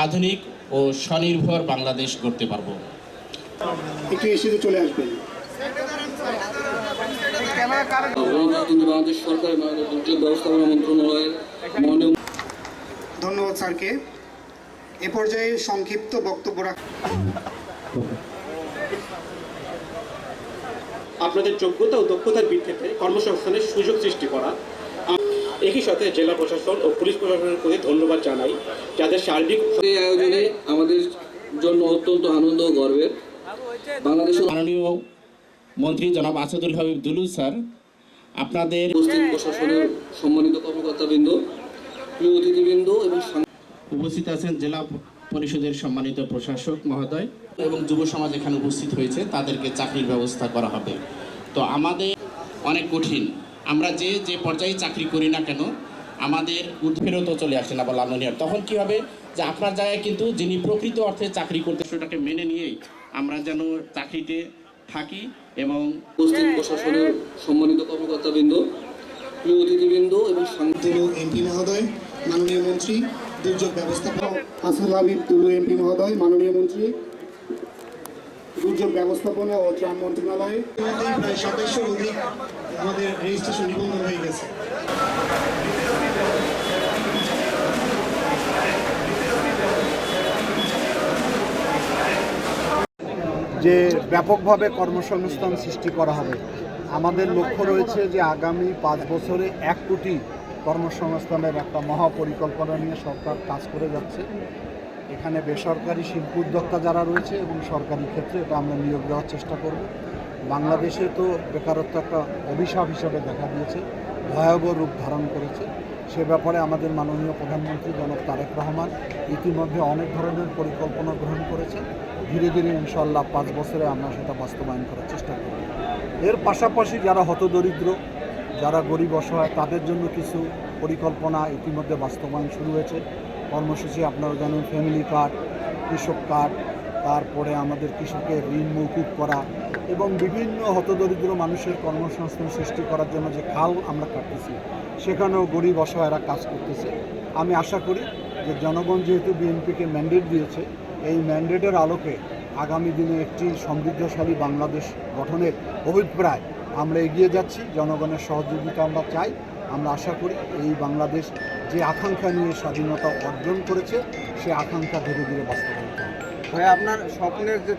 আধুনিক ও স্বনির্ভর বাংলাদেশ গড়তে পারব। একটু এসে চলে আসবেন। বাংলাদেশ সরকারের দুর্যোগ ব্যবস্থাপনা মন্ত্রণালয়ের মাননীয় ধন্যবাদ স্যারকে। এ পর্যায়ে সংক্ষিপ্ত বক্তব্য আপনাদের যোগ্যতা ও দক্ষতার ভিত্তিতে কর্মসংস্থানের সুযোগ সৃষ্টি করা। একই সাথে জেলা প্রশাসন ও পুলিশ প্রশাসনের প্রতি ধন্যবাদ জানাই, যাদের সার্বিক এই আয়োজনে আমাদের জন্য অত্যন্ত আনন্দ ও গর্বের। বাংলাদেশের মাননীয় মন্ত্রী জনাব আসাদুল হাবিব দুলু স্যার, আপনাদের উপস্থিত প্রশাসনের সম্মানিত কর্মকর্তাবৃন্দ, প্রিয় অতিথিবৃন্দ এবং উপস্থিত আছেন জেলা পরিষদের সম্মানিত প্রশাসক মহোদয় এবং যুব সমাজ এখানে উপস্থিত হয়েছে, তাদেরকে চাকরির ব্যবস্থা করা হবে। তো আমাদের অনেক কঠিন, আমরা যে পর্যায়ে চাকরি করি না কেন আমাদের ফেরতও চলে আসে না বলা মনে হয়। তখন কি হবে যে আপনার জায়গায় কিন্তু যিনি প্রকৃত অর্থে চাকরি করতে সেটাকে মেনে নিয়েই আমরা যেন চাকরিতে থাকি। এবং উপস্থিত প্রশাসনের সম্মানিত কর্মকর্তাবৃন্দ, প্রিয় অতিথিবৃন্দ এবং তুলু এমপি মহোদয়, মাননীয় মন্ত্রী দুর্যোগ ব্যবস্থাপনা, আসাদুল হাবিব তুলু এমপি মহোদয়, মাননীয় মন্ত্রী দুর্যোগ ব্যবস্থাপনা ও ত্রাণ মন্ত্রণালয়ে প্রায় 2700 অধিক আমাদের রেজিস্ট্রেশন নিবন্ধন হয়ে গেছে। যে ব্যাপকভাবে কর্মসংস্থান সৃষ্টি করা হবে। আমাদের লক্ষ্য রয়েছে যে আগামী 5 বছরে 1 কোটি কর্মসংস্থানের একটা মহাপরিকল্পনা নিয়ে সরকার কাজ করে যাচ্ছে। এখানে বেসরকারি শিল্প উদ্যোক্তা যারা রয়েছে এবং সরকারি ক্ষেত্রে এটা আমরা নিয়োগ দেওয়ার চেষ্টা করব। বাংলাদেশে তো বেকারত্ব একটা অভিশাপ হিসাবে দেখা দিয়েছে, ভয়াবহ রূপ ধারণ করেছে। সে ব্যাপারে আমাদের মাননীয় প্রধানমন্ত্রী জনাব তারেক রহমান ইতিমধ্যে অনেক ধরনের পরিকল্পনা গ্রহণ করেছেন। ধীরে ধীরে ইনশাআল্লাহ 5 বছরে আমরা সেটা বাস্তবায়ন করার চেষ্টা করব। এর পাশাপাশি যারা হতদরিদ্র, যারা গরিব অসহায়, তাদের জন্য কিছু পরিকল্পনা ইতিমধ্যে বাস্তবায়ন শুরু হয়েছে। কর্মসূচি আপনারা জানেন, ফ্যামিলি কার্ড, কৃষক কার্ড, তারপরে আমাদের কৃষকের ঋণ মৌকুব করা এবং বিভিন্ন হতদরিদ্র মানুষের কর্মসংস্থান সৃষ্টি করার জন্য যে খাল আমরা কাটতেছি, সেখানেও গরিব অসহায়রা কাজ করতেছে। আমি আশা করি যে জনগণ যেহেতু বিএনপিকে ম্যান্ডেট দিয়েছে, এই ম্যান্ডেটের আলোকে আগামী দিনে একটি সমৃদ্ধশালী বাংলাদেশ গঠনের অভিপ্রায় আমরা এগিয়ে যাচ্ছি। জনগণের সহযোগিতা আমরা চাই। আমরা আশা করি এই বাংলাদেশ যে আকাঙ্ক্ষা নিয়ে স্বাধীনতা অর্জন করেছে, সে আকাঙ্ক্ষা ধীরে ধীরে বাস্তবায়িত হবে। ভাই, আপনার স্বপ্নের যে